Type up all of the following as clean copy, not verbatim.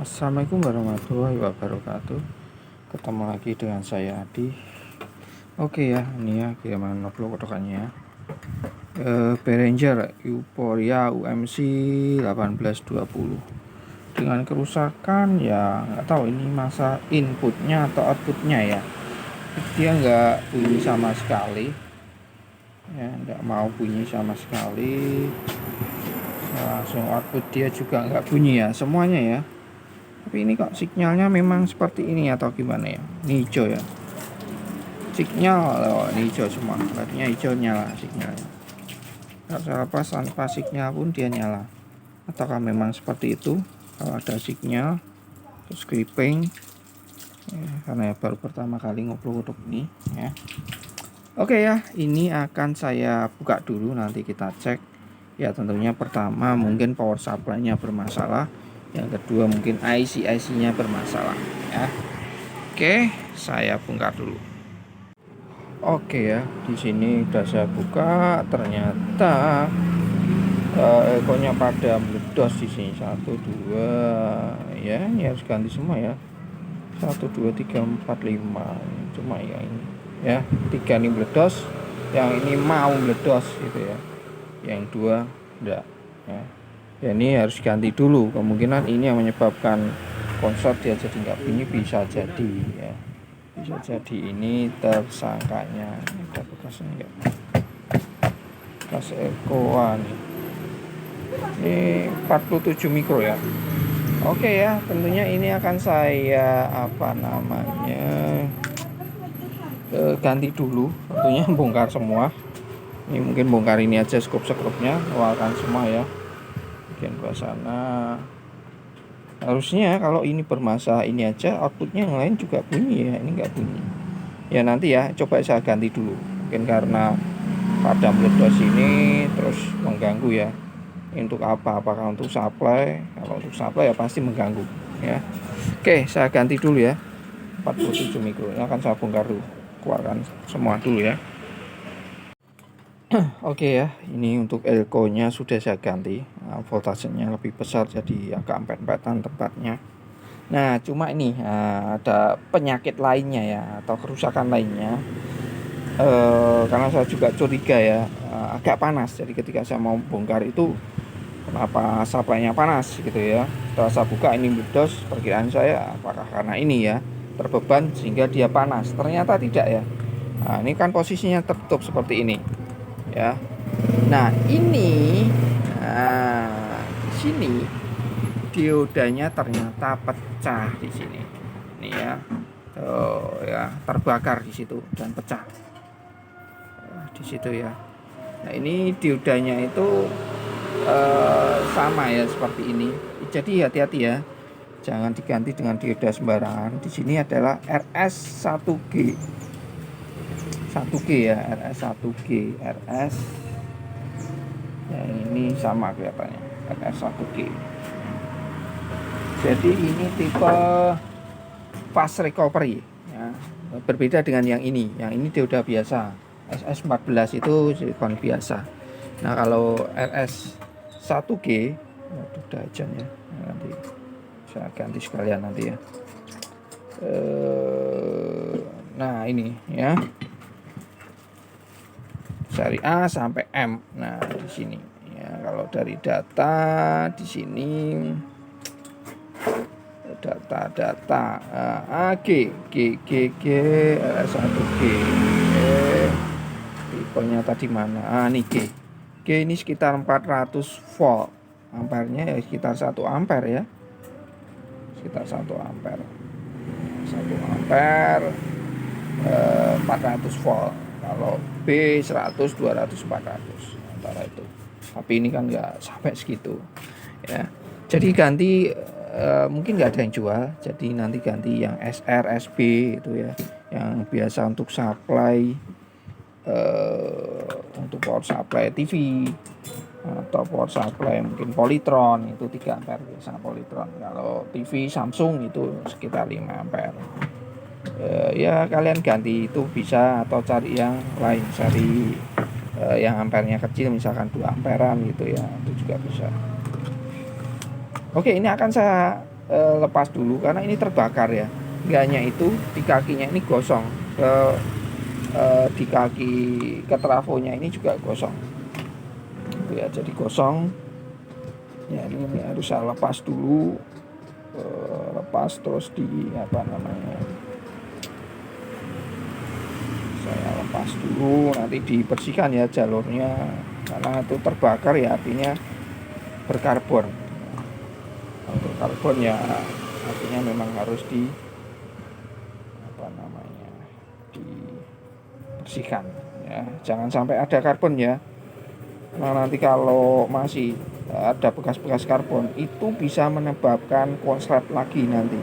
Assalamualaikum warahmatullahi wabarakatuh. Ketemu lagi dengan saya Adi. Oke ya, ini ya kiriman upload kotokannya. Behringer Euphoria UMC 1820 dengan kerusakan ya nggak tahu ini masa inputnya atau outputnya ya. Dia nggak bunyi sama sekali ya, nggak mau bunyi sama sekali. Langsung output dia juga nggak bunyi ya, semuanya ya. Tapi ini kok sinyalnya memang seperti ini atau gimana ya? Ini hijau ya. Sinyal, ini hijau semua. Artinya hijau nyala sinyalnya. Kalau saya lepas tanpa sinyal pun dia nyala. Ataukah memang seperti itu? Kalau ada sinyal, terus clipping. Ya, karena baru pertama kali ngupload ini ya. Oke ya, ini akan saya buka dulu, nanti kita cek. Ya tentunya pertama mungkin power supply-nya bermasalah. Yang kedua mungkin IC-nya bermasalah ya. Oke, saya bongkar dulu. Oke ya, di sini udah saya buka, ternyata ekornya pada meledos di sini. 1 2 ya, ini harus ganti semua ya. 1 2 3 4 5. Cuma ya ini ya, 3 ini meledos, yang ini mau meledos gitu ya. Yang 2 enggak ya. Ya ini harus ganti dulu, kemungkinan ini yang menyebabkan konslet dia jadi nggak bunyi, bisa jadi ya, bisa jadi ini tersangkanya. Ini ada bekasnya enggak, bekas ekoan ini 47 mikro ya. Oke ya, tentunya ini akan saya ganti dulu, tentunya bongkar semua. Ini mungkin bongkar ini aja, skrup-skrupnya keluarkan semua ya, bagian bawah sana. Harusnya kalau ini bermasalah ini aja, outputnya yang lain juga bunyi ya, ini nggak bunyi ya. Nanti ya coba saya ganti dulu, mungkin karena pada meledos ini terus mengganggu ya. Untuk apa? Apakah untuk supply? Kalau untuk supply ya pasti mengganggu ya. Oke, saya ganti dulu ya. 47 mikro ini akan saya bongkar dulu, keluarkan semua dulu ya. Oke ya, ini untuk elko nya sudah saya ganti, voltasenya lebih besar jadi agak empet-empetan tempatnya. Nah cuma ini ada penyakit lainnya ya, atau kerusakan lainnya. Karena saya juga curiga ya, agak panas. Jadi ketika saya mau bongkar itu, kenapa supply-nya panas gitu ya. Setelah saya buka ini meledos, perkiraan saya apakah karena ini ya terbeban sehingga dia panas. Ternyata tidak ya. Nah, ini kan posisinya tertutup seperti ini ya. Nah ini, di sini diodanya ternyata pecah di sini. Ini ya, ya terbakar di situ dan pecah di situ ya. Nah ini diodanya itu sama ya seperti ini. Jadi hati-hati ya, jangan diganti dengan dioda sembarangan. Di sini adalah RS1G. 1G ya, RS1G, RS ya, ini sama kelihatannya, RS1G. Jadi ini tipe fast recovery ya, berbeda dengan yang ini. Yang ini dioda biasa, SS14 itu silikon biasa. Nah kalau RS1G udah aja ya, nanti saya ganti sekalian nanti ya. Nah ini ya, dari A sampai M. Nah di sini ya, kalau dari data di sini data A G RS1G. Tipenya tadi mana? Ini G ini sekitar 400 volt, ampernya ya sekitar 1 ampere ya, sekitar 1 ampere 400 volt. Kalau B 100 200 400 antara itu, tapi ini kan nggak sampai segitu ya. Jadi ganti, mungkin nggak ada yang jual, jadi nanti ganti yang SR SB itu ya, yang biasa untuk supply, untuk power supply TV atau power supply mungkin Polytron itu 3 ampere biasa Polytron. Kalau TV Samsung itu sekitar 5 ampere. Ya kalian ganti itu bisa, atau cari yang lain, cari yang ampernya kecil, misalkan 2 amperan gitu ya, itu juga bisa. Oke, ini akan saya lepas dulu karena ini terbakar ya. Nggak hanya itu, di kakinya ini gosong, di kaki ke trafonya ini juga gosong itu ya, jadi gosong ya. Ini harus saya lepas dulu, lepas terus di apa namanya, saya lepas dulu, nanti dibersihkan ya jalurnya karena itu terbakar ya, artinya berkarbon. Untuk karbon ya artinya memang harus di apa namanya, dibersihkan ya, jangan sampai ada karbon ya. Nah nanti kalau masih ada bekas-bekas karbon itu bisa menyebabkan konslet lagi nanti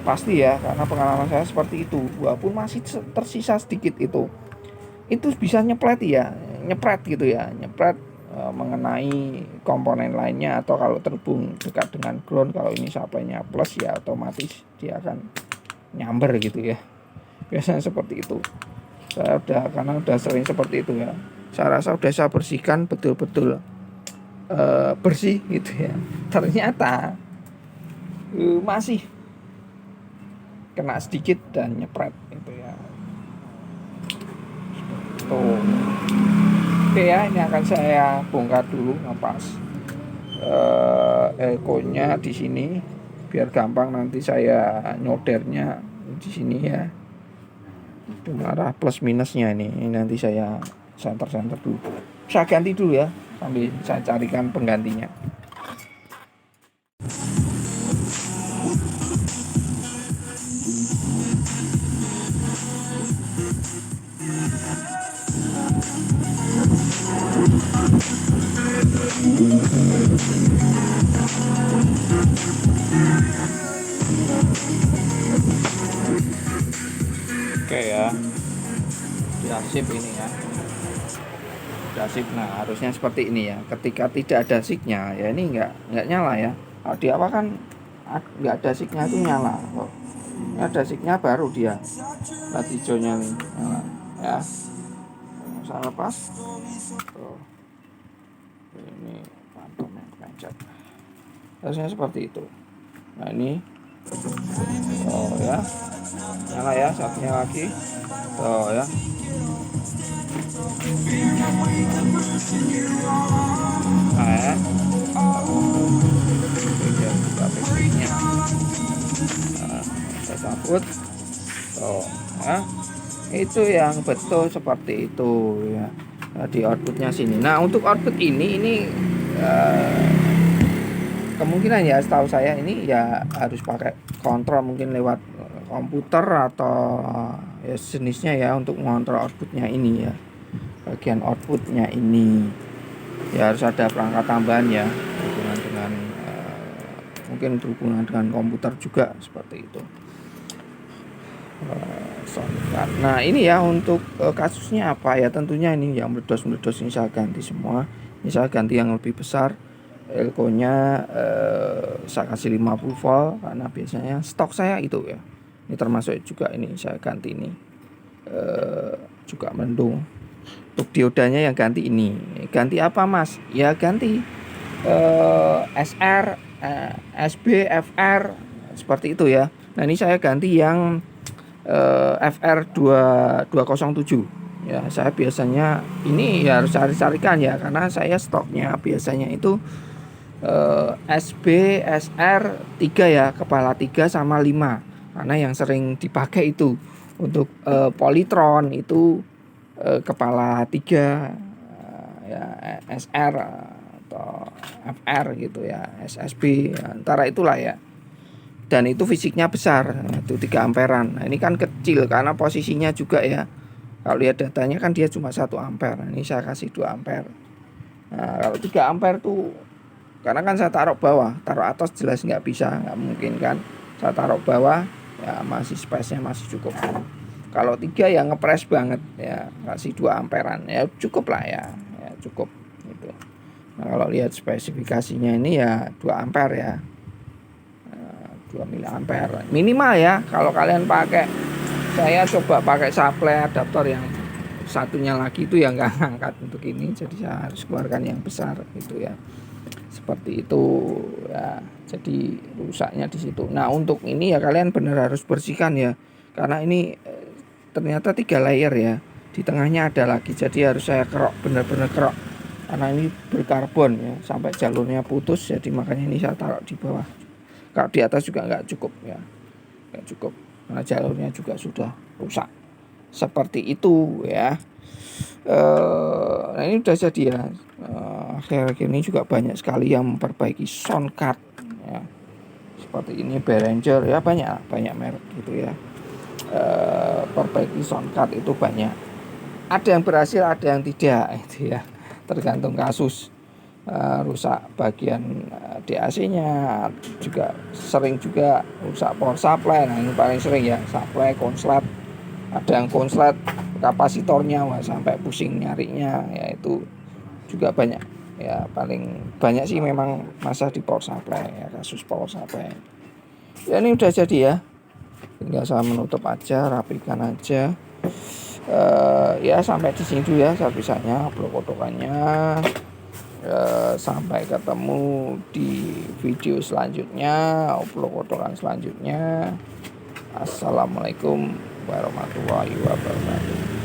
pasti ya, karena pengalaman saya seperti itu. Walaupun masih tersisa sedikit itu bisa nyepret ya, nyepret gitu ya, nyepret mengenai komponen lainnya, atau kalau terhubung dekat dengan ground, kalau ini supply-nya plus ya otomatis dia akan nyamber gitu ya, biasanya seperti itu. Saya karena udah sering seperti itu ya, saya rasa udah saya bersihkan betul-betul bersih gitu ya, ternyata masih kena sedikit dan nyepret gitu ya. Tuh. Oke ya, ini akan saya bongkar dulu ngepas elko-nya di sini biar gampang nanti saya nyodernya di sini ya. Itu arah plus minusnya ini nanti saya center dulu. Saya ganti dulu ya sambil saya carikan penggantinya. Oke ya, sudah sip ini ya, sudah sip. Nah harusnya seperti ini ya, ketika tidak ada signya ya ini nggak nyala ya. Kalau di awal kan nggak ada signya itu nyala, kok ini ada signya baru dia lihat hijaunya nih nyala ya. Saya lepas tuh, ini pantomnya pencet, harusnya seperti itu. Nah ini oh ya, nyala ya, satunya lagi tuh ya. Nah ya, saya cabut tuh ya, itu yang betul seperti itu ya. Di outputnya sini. Nah untuk output ini kemungkinan ya, setahu saya ini ya harus pakai kontrol mungkin lewat komputer atau ya jenisnya ya, untuk mengontrol outputnya ini ya, bagian outputnya ini ya harus ada perangkat tambahan ya, berhubungan dengan mungkin berhubungan dengan komputer juga seperti itu. Nah ini ya untuk kasusnya apa ya, tentunya ini yang meledos ini saya ganti semua. Ini saya ganti yang lebih besar, elko-nya saya kasih 50 volt karena biasanya stok saya itu ya. Ini termasuk juga ini saya ganti ini juga mendung. Untuk diodanya yang ganti ini. Ganti apa mas? Ya ganti SR, SB, FR seperti itu ya. Nah ini saya ganti yang FR 2207 ya. Saya biasanya ini ya harus cari-carikan ya, karena saya stoknya biasanya itu SB, SR 3 ya, kepala 3 sama 5, karena yang sering dipakai itu untuk Polytron itu kepala 3 ya, SR atau FR gitu ya, SSB ya, antara itulah ya. Dan itu fisiknya besar, itu 3 amperan. Nah, ini kan kecil karena posisinya juga ya. Kalau lihat datanya kan dia cuma 1 ampere. Ini saya kasih 2 ampere. Nah, kalau 3 ampere tuh karena kan saya taruh bawah, taruh atas jelas nggak bisa, nggak mungkin kan. Saya taruh bawah ya masih space-nya masih cukup. Kalau 3 ya ngepres banget ya, kasih 2 amperan ya cukup lah ya, ya cukup gitu. Nah, kalau lihat spesifikasinya ini ya 2 ampere ya. 2 miliampere minimal ya. Kalau kalian pakai, saya coba pakai supply adaptor yang satunya lagi itu yang nggak ngangkat untuk ini, jadi saya harus keluarkan yang besar gitu ya. seperti itu ya. Jadi rusaknya di situ. Nah untuk ini ya kalian benar harus bersihkan ya, karena ini ternyata 3 layer ya, di tengahnya ada lagi, jadi harus saya kerok, benar-benar kerok karena ini berkarbon ya, sampai jalurnya putus, jadi makanya ini saya taruh di bawah. Kalau di atas juga nggak cukup ya, nggak cukup karena jalurnya juga sudah rusak seperti itu ya. Nah ini udah jadi ya. Akhir-akhir ini juga banyak sekali yang memperbaiki sound card ya, seperti ini Behringer ya, banyak merek gitu ya. Perbaiki sound card itu banyak, ada yang berhasil ada yang tidak itu ya, tergantung kasus. Rusak bagian DAC-nya, juga sering juga rusak power supply. Nah ini paling sering ya, supply konslet, ada yang konslet kapasitornya sampai pusing nyarinya ya, itu juga banyak ya. Paling banyak sih memang masalah di power supply ya, kasus power supply ya. Ini udah jadi ya, tinggal saya menutup aja, rapikan aja. Ya sampai di sini dulu ya servisanya, blokotokannya. Sampai ketemu di video selanjutnya, blokotokan selanjutnya. Assalamualaikum warahmatullahi wabarakatuh.